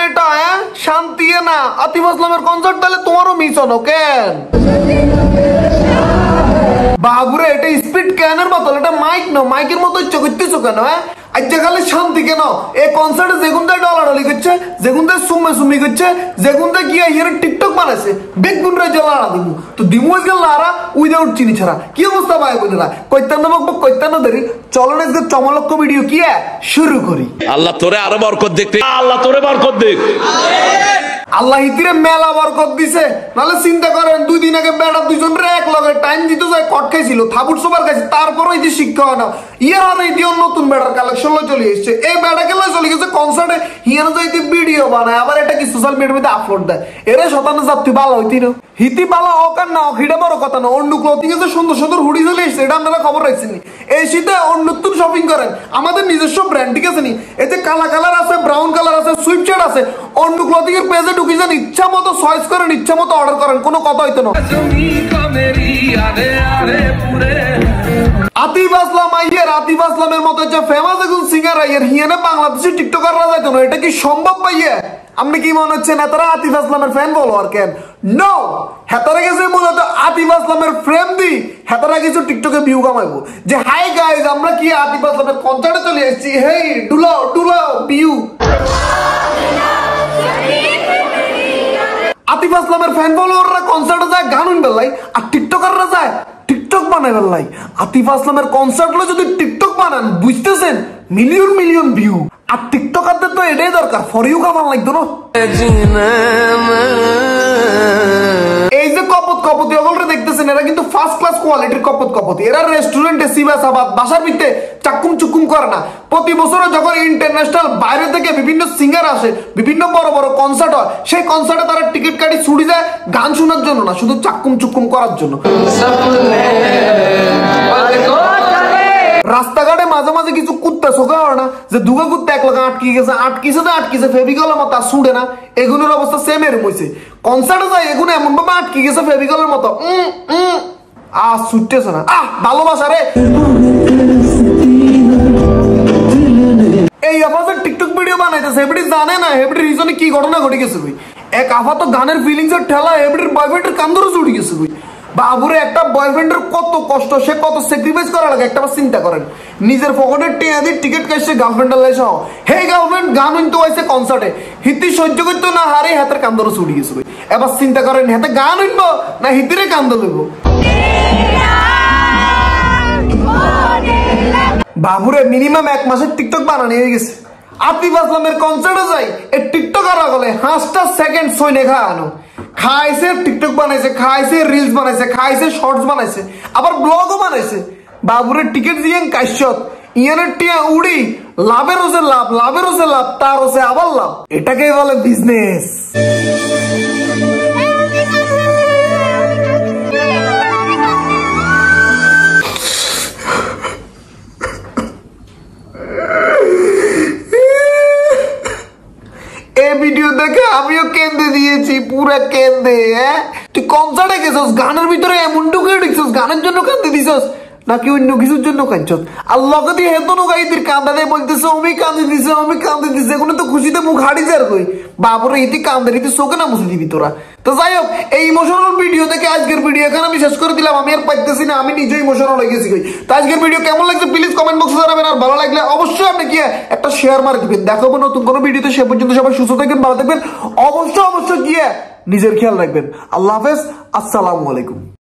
এটা শান্তি না আতিফ আসলামের কনসার্ট তাহলে তোমারও মিস হলো কেন বাবুরে এটা স্পিড ক্যানের মতো এটা মাইক না মাইকের মতো ইচ্ছা করতেছো কেন আচ্ছা খালি শান্তি কেন এই কনসার্টে যেগুনটাই ডলাডলি করছে যেগুনটাই সুমি করছে যেগুনটা গিয়ে হিয়ার টিকটক বানাইছে বেগুন রে জ্বালা দিমু তো দিমু গেল লারা উইদাউট চিনি ছাড়া কি অবস্থা ভাই বোনেরা কৈতান্ন বকবক কৈতান্ন দেরি চলো না যে চমলক্ষ ভিডিও কি শুরু করি আল্লাহ তোরে আরো বরকত দেখতে আল্লাহ তোরে বরকত দেখ আল্লাহ ইতিরে মেলা বরকত দিছে নালে চিন্তা করেন 2 দিন আগে বেড়া দুইজন রে এক লগে টাইম দিতে যায় কট খাইছিল থাবুট সুপার খাইছে তারপরও এই যে শিক্ষা হয় না ইয়ার আর এই দিন নতুন বেড়ার কালেকশন লই চলে এসেছে এই বেড়াকে লই চলে গেছে কনসার্টে হিয়ার যাইতে ভিডিও বানায় আবার এটা কি সোশ্যাল মিডিয়াতে আপলোড দেয় এরে শতান্ন যাত্রী ভালো হইতি না হিতি বালা অকার না হিডা বড় কথা না অন্য ক্লথিং এ সুন্দর সুন্দর হুডি চলে এসেছে এটা আপনারা খবর রাখছেন এই শীতে অন্য নতুন শপিং করেন আমাদের নিজস্ব ব্র্যান্ড ঠিক আছে নি এই যে কালা কালার আছে ব্রাউন কালার আছে সুইফট শার্ট আছে অন্য ক্লথিং এর পেজে ঢুকে যান ইচ্ছা মতো চয়েস করেন ইচ্ছা মতো অর্ডার করেন কোনো কথা হইতো না আতিফ আসলামের মতো যে ফেমাস একজন সিঙ্গার আইয়ার হিয়ানে বাংলাদেশি টিকটকাররা যাইতো না এটা কি সম্ভব পাইয়ে আপনি কি মনে হচ্ছে নেতারা আতিফ আসলামের ফ্যান ফলোয়ার কেন নো হেতারা গেছে মূলত আতিফ আসলামের ফ্রেম দি হেতারা কিছু টিকটকে ভিউ কামাইবো যে হাই গাইজ আমরা কি আতিফ আসলামের কনসার্টে চলে এসেছি হেই ডুলাও ডুলাও ভিউ আতিফ আসলামের ফ্যান ফলোয়াররা কনসার্টে যায় গান শুনবে লাই আর টিকটকাররা যায় টিকটক বানাইবার লাই আতিফ আসলামের কনসার্ট হলে যদি টিকটক বানান বুঝতেছেন মিলিয়ন মিলিয়ন ভিউ আর টিকটকারদের তো এটাই দরকার ফর ইউ কামান লাগতো না এই যে কপতি ওগুলো দেখতেছেন এরা কিন্তু ফার্স্ট ক্লাস কোয়ালিটির কপতি এরা রেস্টুরেন্টে সিবাসাবাদ বাসার ভিতরে চাকুম চুকুম করে না প্রতি বছর যখন ইন্টারন্যাশনাল বাইরে থেকে বিভিন্ন সিঙ্গার আসে বিভিন্ন বড় বড় কনসার্ট হয় সেই কনসার্টে তারা টিকিট কাটি ছুটি যায় গান শোনার জন্য না শুধু চাকুম চুকুম করার জন্য রাস্তাঘাটে মাঝে মাঝে কিছু কুত্তা শোকা হয় না যে দুগা কুত্তা এক লগা আটকিছে ফেভিকলের মতো আর শুনে না এগুলোর অবস্থা সেম এরকম হয়েছে কনসার্টে যায় এগুলো এমন ভাবে আটকে গেছে ফেভিকলের মতো ছুটতেছে না ভালোবাসা রে এই আফাজের টিকটক ভিডিও বানাইতেছে এবারে জানে না এবারে রিজনে কি ঘটনা ঘটে গেছে ভাই এক আফা তো গানের ফিলিংস এর ঠেলা এবারে বয়ফ্রেন্ডের কান্দরে চড়ে গেছে ভাই বাবুরে একটা বয়ফ্রেন্ডের কত কষ্ট সে কত স্যাক্রিফাইস করা লাগে একটা চিন্তা করেন নিজের পকেটের টিয়া দিয়ে টিকিট কাটছে গার্লফ্রেন্ডের লাই সহ হে গার্লফ্রেন্ড গান হইতে হয়েছে কনসার্টে হিতি সহ্য করতো না হারে হাতের কান্দরে চড়ে গেছে ভাই এবার চিন্তা করেন হাতে গান হইব না হিতিরে কান্দ লইব বাবুরে মিনিমাম 1 মাসের টিকটক বানানো হয়ে গেছে আতিফ আসলামের কনসার্টে যাই এই টিকটকাররা বলে 5 সেকেন্ড সইনে খাওয়ানো খাইছে টিকটক বানাইছে খাইছে রিলস বানাইছে খাইছে শর্টস বানাইছে আবার ব্লগও বানাইছে বাবুরে টিকিট দিয়ে কাইশত ইয়ানের টিয়া উড়ি লাভের হচ্ছে লাভ তার হচ্ছে আবার লাভ এটাকেই বলে বিজনেস ভিডিও দেখে আমিও কেঁদে দিয়েছি পুরা কেঁদে তুই কনসার্টে গেছিস গানের ভিতরে এমন ঢুকে ঢুকছিস গানের জন্য কাঁদতে দিছিস নাকি অন্য কিছুর জন্য কাঁদছিস আল্লাহ কদি হেতন গাইতির কান্দা দিয়ে বলতেছে আমি কাঁদে দিছে এখন তো খুশিতে মুখ হাড়ি যার কই বাবুরে ইতি কান্দে ইতি চোখে না মুছে দিবি তোরা তো যাই হোক এই ইমোশনাল ভিডিও দেখে আজকের ভিডিও এখানে আমি শেষ করে দিলাম আমি আর পাইতেছি না আমি নিজে ইমোশনাল হয়ে গেছি তো আজকের ভিডিও কেমন লাগছে প্লিজ কমেন্ট বক্সে জানাবেন আর ভালো লাগলে অবশ্যই আপনি কি একটা শেয়ার মার দিবেন দেখাবো নতুন কোনো ভিডিওতে সে পর্যন্ত সবাই সুস্থ থাকবেন ভালো থাকবেন অবশ্যই গিয়ে নিজের খেয়াল রাখবেন আল্লাহ হাফেজ আসসালামু আলাইকুম।